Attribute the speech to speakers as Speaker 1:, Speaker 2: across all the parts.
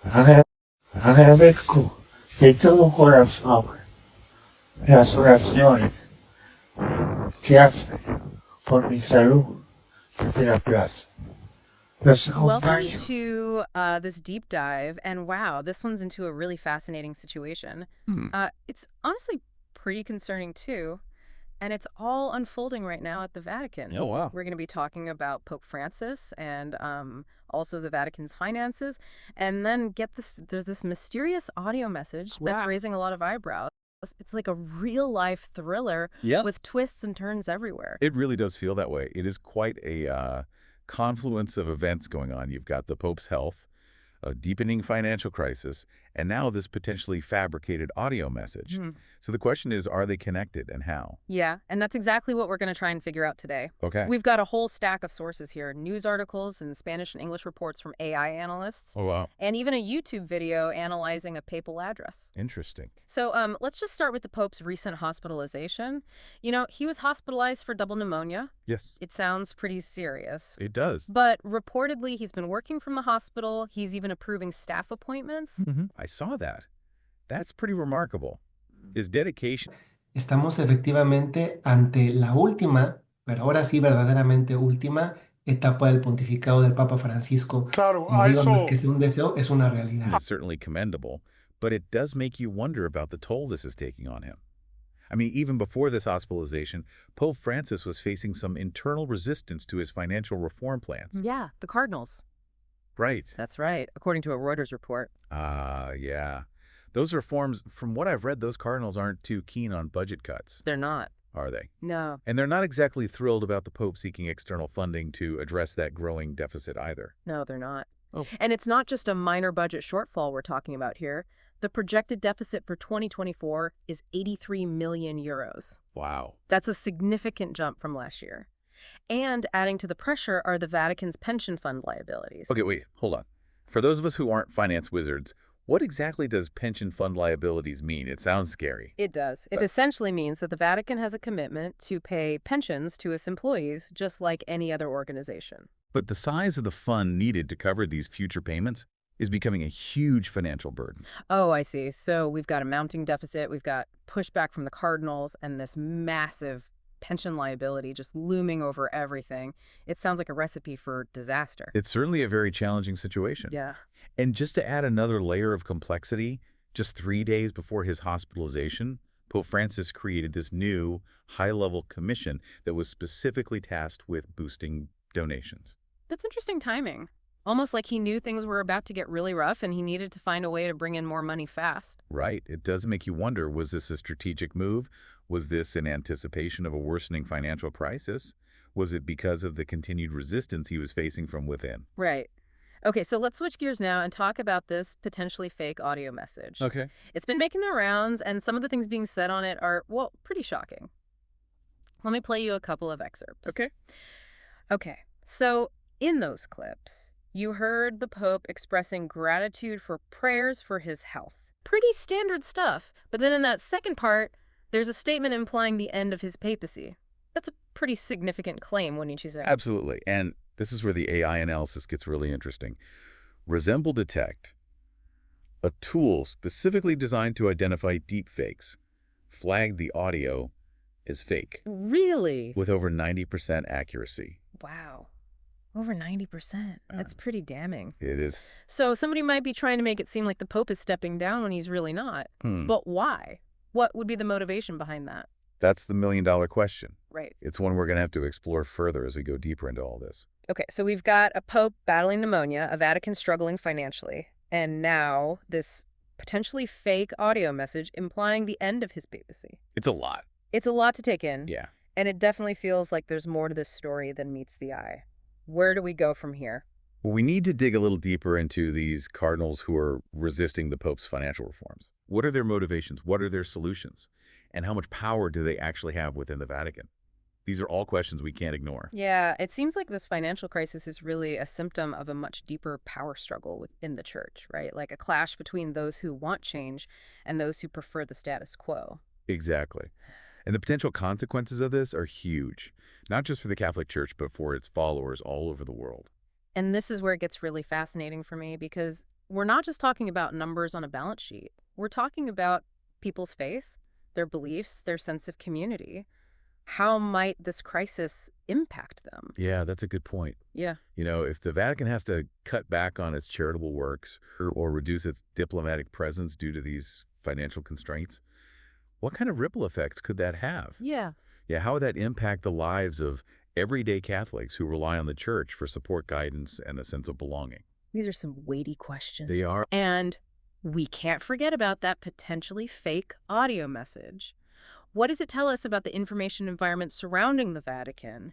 Speaker 1: Agra- Agradezco de todo corazón las oraciones que hacen por mi salud desde la plaza. Los
Speaker 2: Welcome
Speaker 1: acompaño.
Speaker 2: to this deep dive, and wow, this one's into a really fascinating situation.
Speaker 3: Hmm.
Speaker 2: It's honestly pretty concerning too, and it's all unfolding right now at the Vatican.
Speaker 3: Oh, wow.
Speaker 2: We're going to be talking about Pope Francis and also the Vatican's finances, and then get this. There's this mysterious audio message that's
Speaker 3: Wow.
Speaker 2: raising a lot of eyebrows. It's like a real life thriller
Speaker 3: Yep.
Speaker 2: with twists and turns everywhere.
Speaker 3: It really does feel that way. It is quite a confluence of events going on. You've got the Pope's health, a deepening financial crisis, and now this potentially fabricated audio message.
Speaker 2: Hmm.
Speaker 3: So the question is, are they connected and how?
Speaker 2: Yeah, and that's exactly what we're going to try and figure out today.
Speaker 3: Okay.
Speaker 2: We've got a whole stack of sources here, news articles and Spanish and English reports from AI analysts,
Speaker 3: Oh, wow.
Speaker 2: and even a YouTube video analyzing a papal address.
Speaker 3: Interesting.
Speaker 2: So let's just start with the Pope's recent hospitalization. You know, he was hospitalized for double pneumonia.
Speaker 3: Yes,
Speaker 2: It sounds pretty serious.
Speaker 3: it does.
Speaker 2: But reportedly, he's been working from the hospital. He's even approving staff appointments.
Speaker 3: I saw that. That's pretty remarkable. His dedication.
Speaker 4: Estamos efectivamente ante la última, pero ahora sí verdaderamente última, etapa del pontificado del Papa Francisco.
Speaker 1: Claro,
Speaker 4: Como digo, no es que sea un deseo, es una realidad.
Speaker 3: Is certainly commendable, but it does make you wonder about the toll this is taking on him. I mean, even before this hospitalization, Pope Francis was facing some internal resistance to his financial reform plans.
Speaker 2: Yeah, the Cardinals.
Speaker 3: Right.
Speaker 2: That's right, according to a Reuters report.
Speaker 3: Yeah. Those reforms, from what I've read, those cardinals aren't too keen on budget cuts,
Speaker 2: They're not.
Speaker 3: are they?
Speaker 2: No.
Speaker 3: And they're not exactly thrilled about the Pope seeking external funding to address that growing deficit either.
Speaker 2: No, they're not.
Speaker 3: Oh.
Speaker 2: And it's not just a minor budget shortfall we're talking about here. The projected deficit for 2024 is 83 million euros.
Speaker 3: Wow.
Speaker 2: That's a significant jump from last year. And adding to the pressure are the Vatican's pension fund liabilities.
Speaker 3: Okay, wait, hold on. For those of us who aren't finance wizards, what exactly does pension fund liabilities mean? It sounds scary.
Speaker 2: It does. It essentially means that the Vatican has a commitment to pay pensions to its employees just like any other organization.
Speaker 3: But the size of the fund needed to cover these future payments is becoming a huge financial burden.
Speaker 2: Oh, I see. So we've got a mounting deficit, we've got pushback from the Cardinals, and this massive pension liability just looming over everything. It sounds like a recipe for disaster.
Speaker 3: It's certainly a very challenging situation.
Speaker 2: Yeah.
Speaker 3: And just to add another layer of complexity, just 3 days before his hospitalization, Pope Francis created this new high-level commission that was specifically tasked with boosting donations.
Speaker 2: That's interesting timing. Almost like he knew things were about to get really rough and he needed to find a way to bring in more money fast.
Speaker 3: Right. It does make you wonder, was this a strategic move? Was this in anticipation of a worsening financial crisis? Was it because of the continued resistance he was facing from within?
Speaker 2: Right. Okay, so let's switch gears now and talk about this potentially fake audio message.
Speaker 3: Okay.
Speaker 2: It's been making the rounds, and some of the things being said on it are, well, pretty shocking. Let me play you a couple of excerpts. Okay, so in those clips, you heard the Pope expressing gratitude for prayers for his health. Pretty standard stuff. But then in that second part, there's a statement implying the end of his papacy. That's a pretty significant claim, wouldn't you say?
Speaker 3: Absolutely. And this is where the AI analysis gets really interesting. Resemble Detect, a tool specifically designed to identify deepfakes, flagged the audio as fake
Speaker 2: Really?
Speaker 3: with over 90% accuracy.
Speaker 2: Wow. Over 90%. That's pretty damning.
Speaker 3: It is.
Speaker 2: So somebody might be trying to make it seem like the Pope is stepping down when he's really not.
Speaker 3: Hmm.
Speaker 2: But why? What would be the motivation behind that?
Speaker 3: That's the million-dollar question.
Speaker 2: Right.
Speaker 3: It's one we're going to have to explore further as we go deeper into all this.
Speaker 2: Okay, so we've got a Pope battling pneumonia, a Vatican struggling financially, and now this potentially fake audio message implying the end of his papacy.
Speaker 3: It's a lot.
Speaker 2: It's a lot to take in,
Speaker 3: Yeah.
Speaker 2: and it definitely feels like there's more to this story than meets the eye. Where do we go from here?
Speaker 3: Well, we need to dig a little deeper into these cardinals who are resisting the Pope's financial reforms. What are their motivations? What are their solutions? And how much power do they actually have within the Vatican? These are all questions we can't ignore.
Speaker 2: Yeah, it seems like this financial crisis is really a symptom of a much deeper power struggle within the church, right? Like a clash between those who want change and those who prefer the status quo.
Speaker 3: Exactly. And the potential consequences of this are huge, not just for the Catholic Church, but for its followers all over the world.
Speaker 2: And this is where it gets really fascinating for me because we're not just talking about numbers on a balance sheet. We're talking about people's faith, their beliefs, their sense of community. How might this crisis impact them?
Speaker 3: Yeah, that's a good point.
Speaker 2: Yeah.
Speaker 3: If the Vatican has to cut back on its charitable works or reduce its diplomatic presence due to these financial constraints, what kind of ripple effects could that have?
Speaker 2: Yeah.
Speaker 3: Yeah, how would that impact the lives of everyday Catholics who rely on the church for support, guidance, and a sense of belonging?
Speaker 2: These are some weighty questions.
Speaker 3: They are.
Speaker 2: And we can't forget about that potentially fake audio message. What does it tell us about the information environment surrounding the Vatican?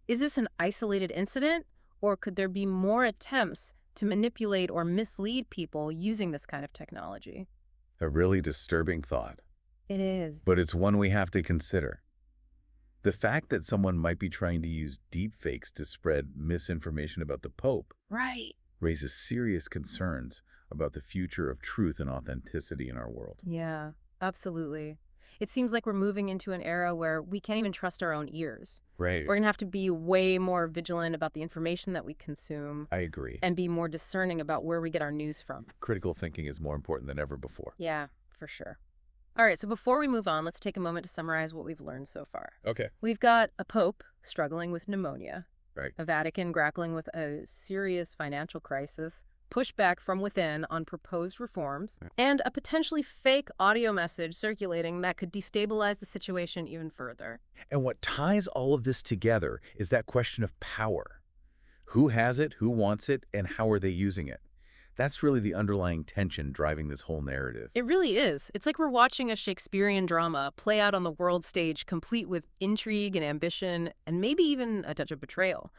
Speaker 2: Is this an isolated incident, or could there be more attempts to manipulate or mislead people using this kind of technology?
Speaker 3: A really disturbing thought,
Speaker 2: It is.
Speaker 3: but it's one we have to consider. The fact that someone might be trying to use deepfakes to spread misinformation about the Pope
Speaker 2: Right.
Speaker 3: raises serious concerns about the future of truth and authenticity in our world.
Speaker 2: Yeah, absolutely. It seems like we're moving into an era where we can't even trust our own ears.
Speaker 3: Right.
Speaker 2: We're going to have to be way more vigilant about the information that we consume
Speaker 3: I agree.
Speaker 2: and be more discerning about where we get our news from.
Speaker 3: Critical thinking is more important than ever before.
Speaker 2: Yeah, for sure. All right, so before we move on, let's take a moment to summarize what we've learned so far.
Speaker 3: Okay.
Speaker 2: We've got a pope struggling with pneumonia,
Speaker 3: Right.
Speaker 2: a Vatican grappling with a serious financial crisis, pushback from within on proposed reforms, and a potentially fake audio message circulating that could destabilize the situation even further.
Speaker 3: And what ties all of this together is that question of power. Who has it, who wants it, and how are they using it? That's really the underlying tension driving this whole narrative.
Speaker 2: It really is. It's like we're watching a Shakespearean drama play out on the world stage, complete with intrigue and ambition, and maybe even a touch of betrayal.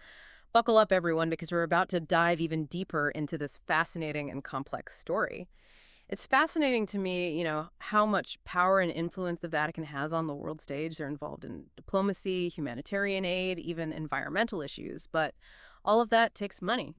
Speaker 2: Buckle up, everyone, because we're about to dive even deeper into this fascinating and complex story. It's fascinating to me, how much power and influence the Vatican has on the world stage. They're involved in diplomacy, humanitarian aid, even environmental issues, but all of that takes money.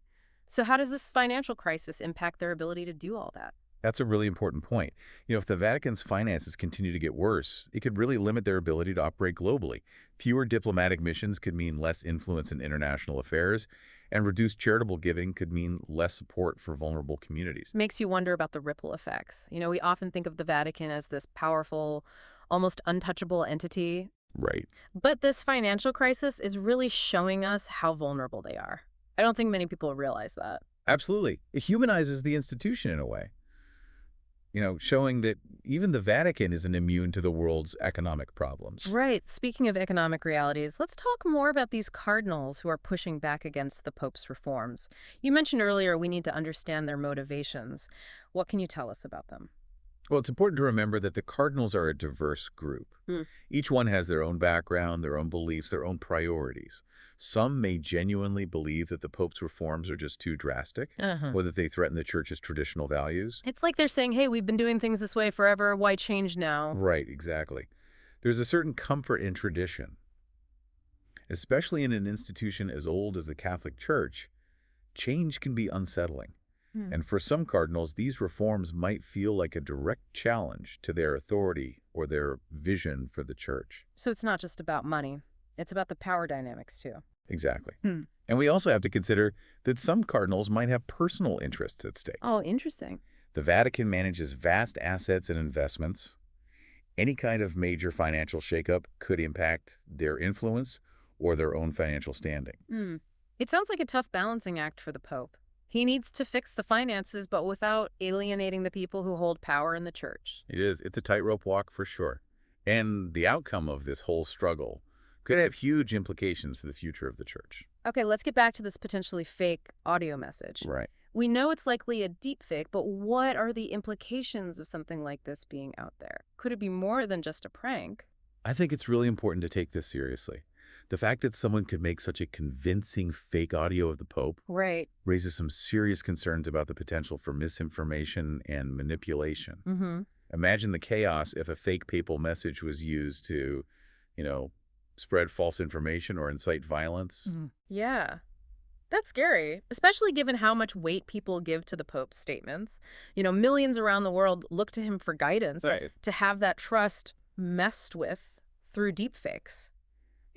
Speaker 2: So how does this financial crisis impact their ability to do all that?
Speaker 3: That's a really important point. If the Vatican's finances continue to get worse, it could really limit their ability to operate globally. Fewer diplomatic missions could mean less influence in international affairs, and reduced charitable giving could mean less support for vulnerable communities.
Speaker 2: Makes you wonder about the ripple effects. We often think of the Vatican as this powerful, almost untouchable entity.
Speaker 3: Right.
Speaker 2: But this financial crisis is really showing us how vulnerable they are. I don't think many people realize that.
Speaker 3: Absolutely. It humanizes the institution in a way. Showing that even the Vatican isn't immune to the world's economic problems.
Speaker 2: Right. Speaking of economic realities, let's talk more about these cardinals who are pushing back against the Pope's reforms. You mentioned earlier we need to understand their motivations. What can you tell us about them?
Speaker 3: Well, it's important to remember that the cardinals are a diverse group. Each one has their own background, their own beliefs, their own priorities. Some may genuinely believe that the Pope's reforms are just too drastic, or that they threaten the Church's traditional values.
Speaker 2: It's like they're saying, hey, we've been doing things this way forever. Why change now?
Speaker 3: Right, exactly. There's a certain comfort in tradition. Especially in an institution as old as the Catholic Church, change can be unsettling. And for some cardinals, these reforms might feel like a direct challenge to their authority or their vision for the Church.
Speaker 2: So it's not just about money. It's about the power dynamics, too.
Speaker 3: Exactly. And we also have to consider that some cardinals might have personal interests at stake.
Speaker 2: Oh, interesting.
Speaker 3: The Vatican manages vast assets and investments. Any kind of major financial shakeup could impact their influence or their own financial standing.
Speaker 2: It sounds like a tough balancing act for the Pope. He needs to fix the finances, but without alienating the people who hold power in the Church.
Speaker 3: It is. It's a tightrope walk for sure. And the outcome of this whole struggle could have huge implications for the future of the Church.
Speaker 2: Okay, let's get back to this potentially fake audio message.
Speaker 3: Right.
Speaker 2: We know it's likely a deep fake, but what are the implications of something like this being out there? Could it be more than just a prank?
Speaker 3: I think it's really important to take this seriously. The fact that someone could make such a convincing fake audio of the Pope
Speaker 2: Right.
Speaker 3: raises some serious concerns about the potential for misinformation and manipulation. Imagine the chaos if a fake papal message was used to, spread false information or incite violence.
Speaker 2: Yeah. That's scary, especially given how much weight people give to the Pope's statements. Millions around the world look to him for guidance.
Speaker 3: Right.
Speaker 2: To have that trust messed with through deepfakes.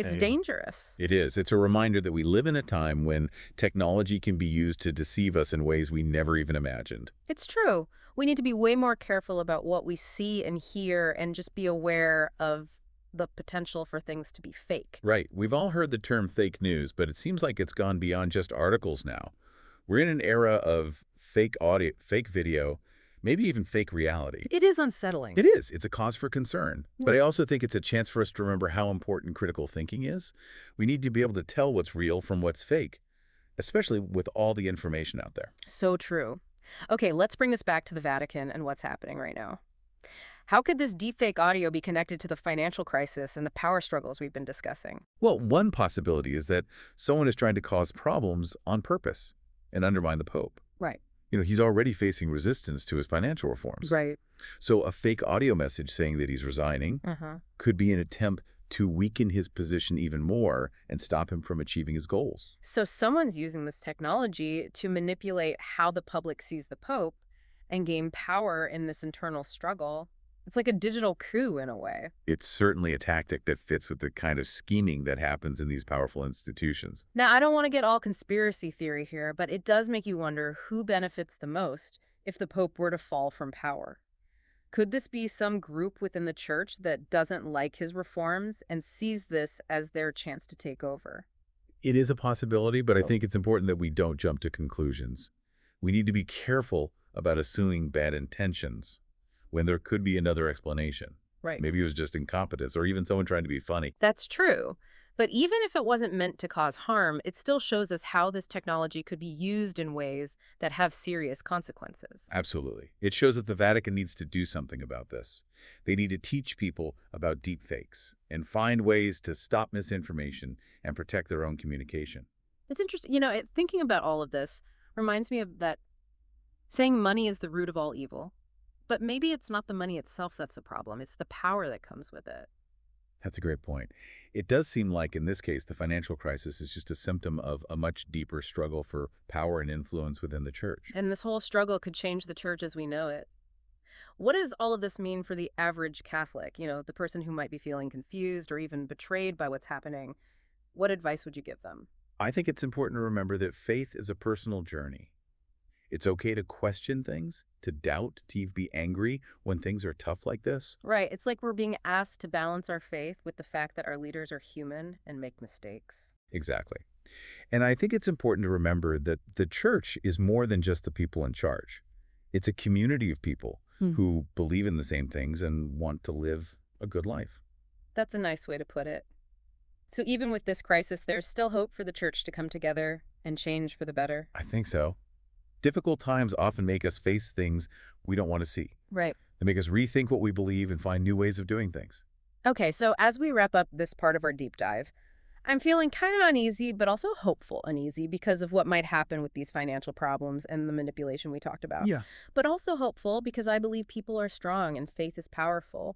Speaker 2: It's
Speaker 1: Yeah.
Speaker 2: dangerous.
Speaker 3: It is. It's a reminder that we live in a time when technology can be used to deceive us in ways we never even imagined.
Speaker 2: It's true. We need to be way more careful about what we see and hear and just be aware of the potential for things to be fake.
Speaker 3: Right. We've all heard the term fake news, but it seems like it's gone beyond just articles now. We're in an era of fake audio, fake video, maybe even fake reality.
Speaker 2: It is unsettling.
Speaker 3: It is. It's a cause for concern. But I also think it's a chance for us to remember how important critical thinking is. We need to be able to tell what's real from what's fake, especially with all the information out there.
Speaker 2: So true. Okay, let's bring this back to the Vatican and what's happening right now. How could this deepfake audio be connected to the financial crisis and the power struggles we've been discussing?
Speaker 3: Well, one possibility is that someone is trying to cause problems on purpose and undermine the Pope.
Speaker 2: Right.
Speaker 3: He's already facing resistance to his financial reforms.
Speaker 2: Right.
Speaker 3: So a fake audio message saying that he's resigning could be an attempt to weaken his position even more and stop him from achieving his goals.
Speaker 2: So someone's using this technology to manipulate how the public sees the Pope and gain power in this internal struggle. It's like a digital coup in a way.
Speaker 3: It's certainly a tactic that fits with the kind of scheming that happens in these powerful institutions.
Speaker 2: Now, I don't want to get all conspiracy theory here, but it does make you wonder who benefits the most if the Pope were to fall from power. Could this be some group within the church that doesn't like his reforms and sees this as their chance to take over?
Speaker 3: It is a possibility, but I think it's important that we don't jump to conclusions. We need to be careful about assuming bad intentions when there could be another explanation.
Speaker 2: Right.
Speaker 3: Maybe it was just incompetence or even someone trying to be funny.
Speaker 2: That's true. But even if it wasn't meant to cause harm, it still shows us how this technology could be used in ways that have serious consequences.
Speaker 3: Absolutely. It shows that the Vatican needs to do something about this. They need to teach people about deepfakes and find ways to stop misinformation and protect their own communication.
Speaker 2: It's interesting. Thinking about all of this reminds me of that saying money is the root of all evil. But maybe it's not the money itself that's the problem. It's the power that comes with it.
Speaker 3: That's a great point. It does seem like, in this case, the financial crisis is just a symptom of a much deeper struggle for power and influence within the church.
Speaker 2: And this whole struggle could change the church as we know it. What does all of this mean for the average Catholic? The person who might be feeling confused or even betrayed by what's happening. What advice would you give them?
Speaker 3: I think it's important to remember that faith is a personal journey. It's okay to question things, to doubt, to even be angry when things are tough like this.
Speaker 2: Right. It's like we're being asked to balance our faith with the fact that our leaders are human and make mistakes.
Speaker 3: Exactly. And I think it's important to remember that the church is more than just the people in charge. It's a community of people who believe in the same things and want to live a good life.
Speaker 2: That's a nice way to put it. So even with this crisis, there's still hope for the church to come together and change for the better.
Speaker 3: I think so. Difficult times often make us face things we don't want to see.
Speaker 2: Right.
Speaker 3: They make us rethink what we believe and find new ways of doing things.
Speaker 2: Okay, so as we wrap up this part of our deep dive, I'm feeling kind of uneasy, but also hopeful uneasy because of what might happen with these financial problems and the manipulation we talked about.
Speaker 3: Yeah.
Speaker 2: But also hopeful because I believe people are strong and faith is powerful.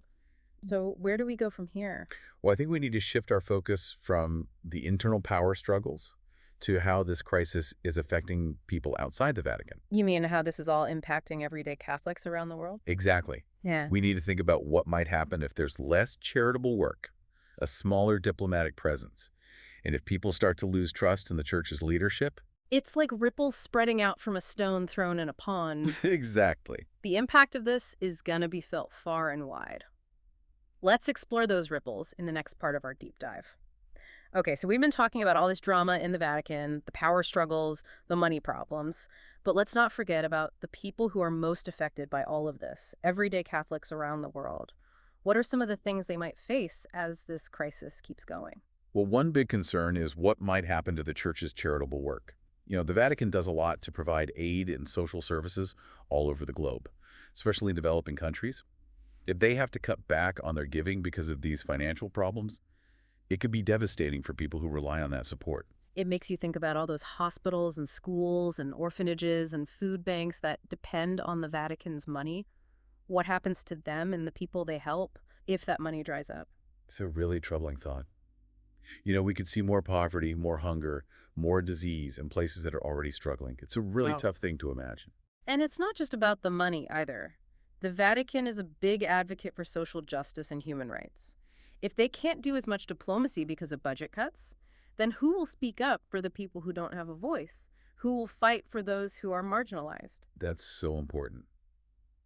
Speaker 2: So where do we go from here?
Speaker 3: Well, I think we need to shift our focus from the internal power struggles to how this crisis is affecting people outside the Vatican.
Speaker 2: You mean how this is all impacting everyday Catholics around the world?
Speaker 3: Exactly.
Speaker 2: Yeah.
Speaker 3: We need to think about what might happen if there's less charitable work, a smaller diplomatic presence, and if people start to lose trust in the church's leadership.
Speaker 2: It's like ripples spreading out from a stone thrown in a pond.
Speaker 3: Exactly.
Speaker 2: The impact of this is going to be felt far and wide. Let's explore those ripples in the next part of our deep dive. Okay, so we've been talking about all this drama in the Vatican, the power struggles, the money problems, but let's not forget about the people who are most affected by all of this, everyday Catholics around the world. What are some of the things they might face as this crisis keeps going?
Speaker 3: Well, one big concern is what might happen to the church's charitable work. The Vatican does a lot to provide aid and social services all over the globe, especially in developing countries. If they have to cut back on their giving because of these financial problems, it could be devastating for people who rely on that support.
Speaker 2: It makes you think about all those hospitals and schools and orphanages and food banks that depend on the Vatican's money. What happens to them and the people they help if that money dries up?
Speaker 3: It's a really troubling thought. We could see more poverty, more hunger, more disease in places that are already struggling. It's a really tough thing to imagine.
Speaker 2: And it's not just about the money either. The Vatican is a big advocate for social justice and human rights. If they can't do as much diplomacy because of budget cuts, then who will speak up for the people who don't have a voice? Who will fight for those who are marginalized?
Speaker 3: That's so important.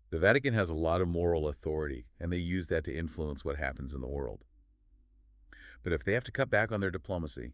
Speaker 3: The Vatican has a lot of moral authority, and they use that to influence what happens in the world. But if they have to cut back on their diplomacy,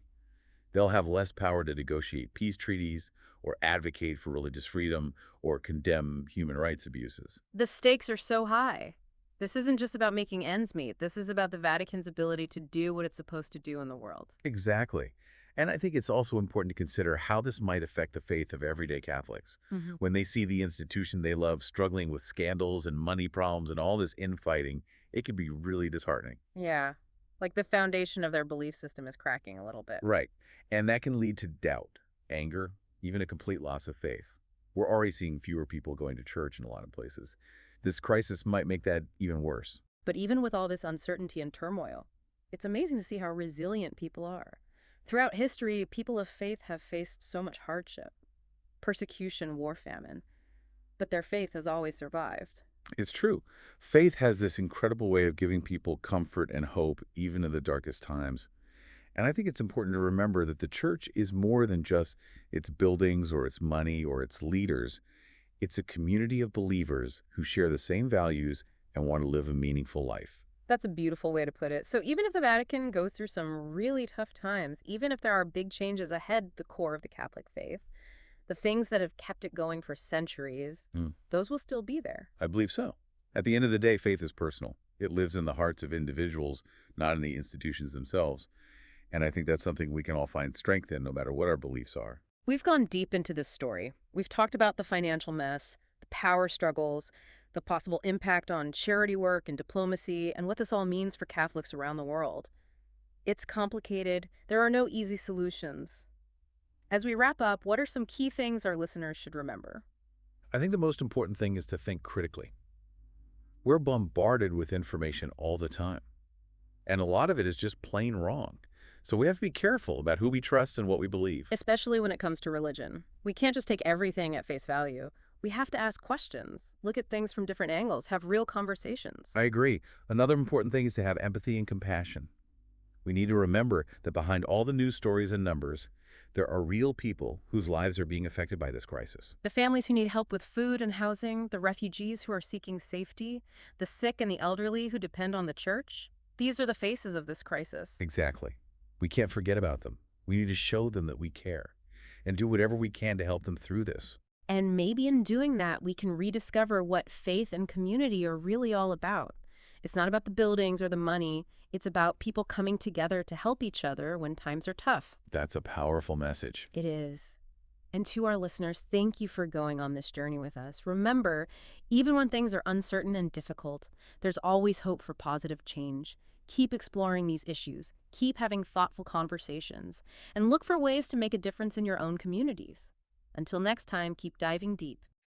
Speaker 3: they'll have less power to negotiate peace treaties or advocate for religious freedom or condemn human rights abuses.
Speaker 2: The stakes are so high. This isn't just about making ends meet. This is about the Vatican's ability to do what it's supposed to do in the world.
Speaker 3: Exactly. And I think it's also important to consider how this might affect the faith of everyday Catholics. When they see the institution they love struggling with scandals and money problems and all this infighting, it can be really disheartening.
Speaker 2: Yeah. Like the foundation of their belief system is cracking a little bit.
Speaker 3: Right. And that can lead to doubt, anger, even a complete loss of faith. We're already seeing fewer people going to church in a lot of places. This crisis might make that even worse.
Speaker 2: But even with all this uncertainty and turmoil, it's amazing to see how resilient people are. Throughout history, people of faith have faced so much hardship, persecution, war, famine, but their faith has always survived.
Speaker 3: It's true. Faith has this incredible way of giving people comfort and hope even in the darkest times. And I think it's important to remember that the church is more than just its buildings or its money or its leaders. It's a community of believers who share the same values and want to live a meaningful life.
Speaker 2: That's a beautiful way to put it. So even if the Vatican goes through some really tough times, even if there are big changes ahead the core of the Catholic faith, the things that have kept it going for centuries, those will still be there.
Speaker 3: I believe so. At the end of the day, faith is personal. It lives in the hearts of individuals, not in the institutions themselves. And I think that's something we can all find strength in, no matter what our beliefs are.
Speaker 2: We've gone deep into this story. We've talked about the financial mess, the power struggles, the possible impact on charity work and diplomacy, and what this all means for Catholics around the world. It's complicated. There are no easy solutions. As we wrap up, what are some key things our listeners should remember?
Speaker 3: I think the most important thing is to think critically. We're bombarded with information all the time, and a lot of it is just plain wrong. So we have to be careful about who we trust and what we believe.
Speaker 2: Especially when it comes to religion. We can't just take everything at face value. We have to ask questions, look at things from different angles, have real conversations.
Speaker 3: I agree. Another important thing is to have empathy and compassion. We need to remember that behind all the news stories and numbers, there are real people whose lives are being affected by this crisis.
Speaker 2: The families who need help with food and housing, the refugees who are seeking safety, the sick and the elderly who depend on the church. These are the faces of this crisis.
Speaker 3: Exactly. We can't forget about them. We need to show them that we care and do whatever we can to help them through this.
Speaker 2: And maybe in doing that, we can rediscover what faith and community are really all about. It's not about the buildings or the money. It's about people coming together to help each other when times are tough.
Speaker 3: That's a powerful message.
Speaker 2: It is. And to our listeners, thank you for going on this journey with us. Remember, even when things are uncertain and difficult, there's always hope for positive change. Keep exploring these issues. Keep having thoughtful conversations. And look for ways to make a difference in your own communities. Until next time, keep diving deep